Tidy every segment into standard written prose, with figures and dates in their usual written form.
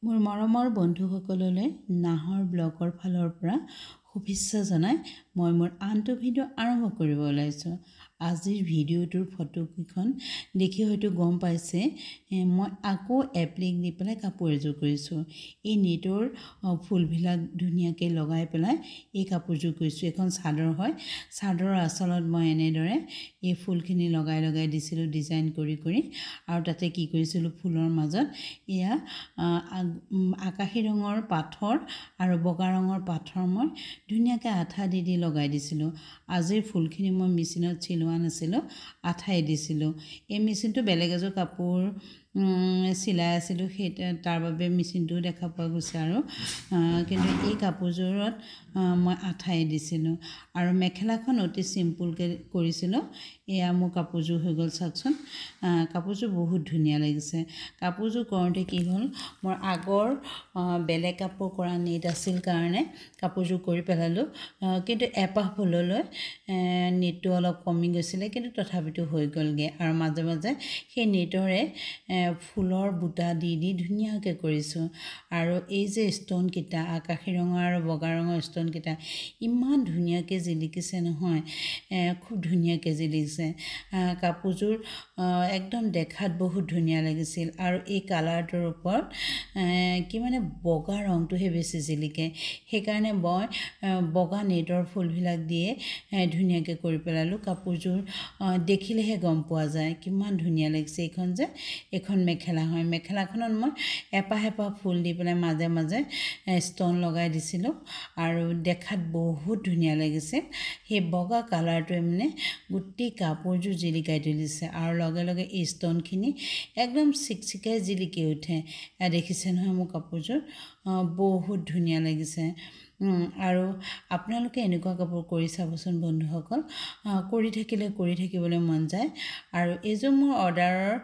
মোৰ মৰমৰ বন্ধুসকললৈ নাহৰ ব্লগৰ ফালৰ পৰা শুভেচ্ছা জনাই মই মোৰ আনটো ভিডিঅ' আৰম্ভ কৰিব ওলাইছোঁ। আজিৰ ভিডিঅ'টোৰ ফটোকেইখন দেখি হয়তো গম পাইছে মই আকৌ এপ্লিক দি পেলাই কাপোৰ এযোৰ কৰিছোঁ। এই নেটৰ ফুলবিলাক ধুনীয়াকৈ লগাই পেলাই এই কাপোৰযোৰ কৰিছোঁ। এখন চাদৰ হয়, চাদৰৰ আঁচলত মই এনেদৰে এই ফুলখিনি লগাই লগাই দিছিলোঁ ডিজাইন কৰি কৰি, আৰু তাতে কি কৰিছিলোঁ ফুলৰ মাজত এয়া আকাশী ৰঙৰ পাথৰ আৰু বগা ৰঙৰ পাথৰ মই ধুনীয়াকৈ আঠা দি দি লগাই দিছিলোঁ। আজিৰ ফুলখিনি মই মেচিনত চিলোৱা নাছিলোঁ, আঠাই দিছিলোঁ। এই মেচিনটো বেলেগ এযোৰ কাপোৰ চিলাই আছিলোঁ, সেই তাৰ বাবে মেচিনটোও দেখা পোৱা গৈছে, আৰু কিন্তু এই কাপোৰযোৰত মই আঠাই দিছিলোঁ। আৰু মেখেলাখন অতি চিম্পুলকৈ কৰিছিলোঁ। এয়া মোৰ কাপোৰযোৰ হৈ গ'ল, চাওকচোন। কাপোৰযোৰ বহুত ধুনীয়া লাগিছে। কাপোৰযোৰ কৰোঁতে কি হ'ল, মোৰ আগৰ বেলেগ কাপোৰ কৰা নেট আছিল কাৰণে কাপোৰযোৰ কৰি পেলালোঁ, কিন্তু এপাহ ফুললৈ নেটটো অলপ কমি গৈছিলে, কিন্তু তথাপিতো হৈ গ'লগৈ। আৰু মাজে মাজে সেই নেটৰে ফুলৰ বুটা দি দি ধুনীয়াকৈ কৰিছোঁ। আৰু এই যে ষ্ট'নকেইটা, আকাশী ৰঙৰ আৰু বগা ৰঙৰ ষ্ট'নকেইটা ইমান ধুনীয়াকৈ জিলিকিছে নহয়, খুব ধুনীয়াকৈ জিলিকিছে। কাপোৰযোৰ একদম দেখাত বহুত ধুনীয়া লাগিছিল। আৰু এই কালাৰটোৰ ওপৰত কি মানে বগা ৰংটোহে বেছি জিলিকে, সেইকাৰণে মই বগা নেটৰ ফুলবিলাক দিয়ে ধুনীয়াকৈ কৰি পেলালোঁ। কাপোৰযোৰ দেখিলেহে গম পোৱা যায় কিমান ধুনীয়া লাগিছে। এইখন যে এইখন মেখেলা হয়, মেখেলাখনত মই এপাহ এপাহ ফুল দি পেলাই মাজে মাজে ষ্ট'ন লগাই দিছিলোঁ, আৰু দেখাত বহুত ধুনীয়া লাগিছে। সেই বগা কালাৰটোৱে মানে গোটেই কাপোৰযোৰ জিলিকাই তুলিছে, আৰু লগে লগে এই ষ্ট'নখিনি একদম চিকচিকাই জিলিকি উঠে। দেখিছে নহয় মোৰ কাপোৰযোৰ বহুত ধুনীয়া লাগিছে। আৰু আপোনালোকে এনেকুৱা কাপোৰ কৰি চাবচোন বন্ধুসকল, কৰি থাকিলে কৰি থাকিবলৈ মন যায়। আৰু এইযোৰ মোৰ অৰ্ডাৰৰ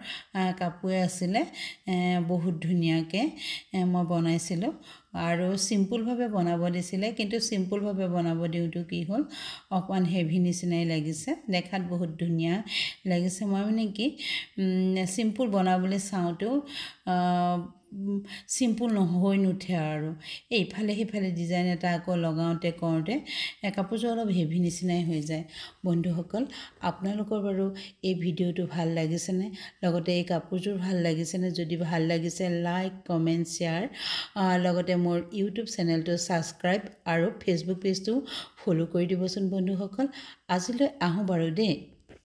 কাপোৰে আছিলে, বহুত ধুনীয়াকৈ মই বনাইছিলোঁ। আৰু চিম্পুলভাৱে বনাব দিছিলে, কিন্তু চিম্পুলভাৱে বনাব দিওঁতেও কি হ'ল, অকণমান হেভি নিচিনাই লাগিছে। দেখাত বহুত ধুনীয়া লাগিছে। মই মানে কি চিম্পুল বনাবলৈ চাওঁতেও চিম্পুল হৈ নুঠে, আৰু ইফালে সিফালে ডিজাইন এটা আকৌ লগাওঁতে কৰোঁতে কাপোৰযোৰ অলপ হেভি নিচিনাই হৈ যায়। বন্ধুসকল, আপোনালোকৰ বাৰু এই ভিডিঅ'টো ভাল লাগিছেনে, লগতে এই কাপোৰযোৰ ভাল লাগিছেনে? যদি ভাল লাগিছে লাইক, কমেণ্ট, শ্বেয়াৰ, লগতে মোৰ ইউটিউব চেনেলটো ছাবস্ক্ৰাইব আৰু ফেচবুক পেজটো ফ'ল' কৰি দিবচোন বন্ধুসকল। আজিলৈ আহোঁ বাৰু দেই।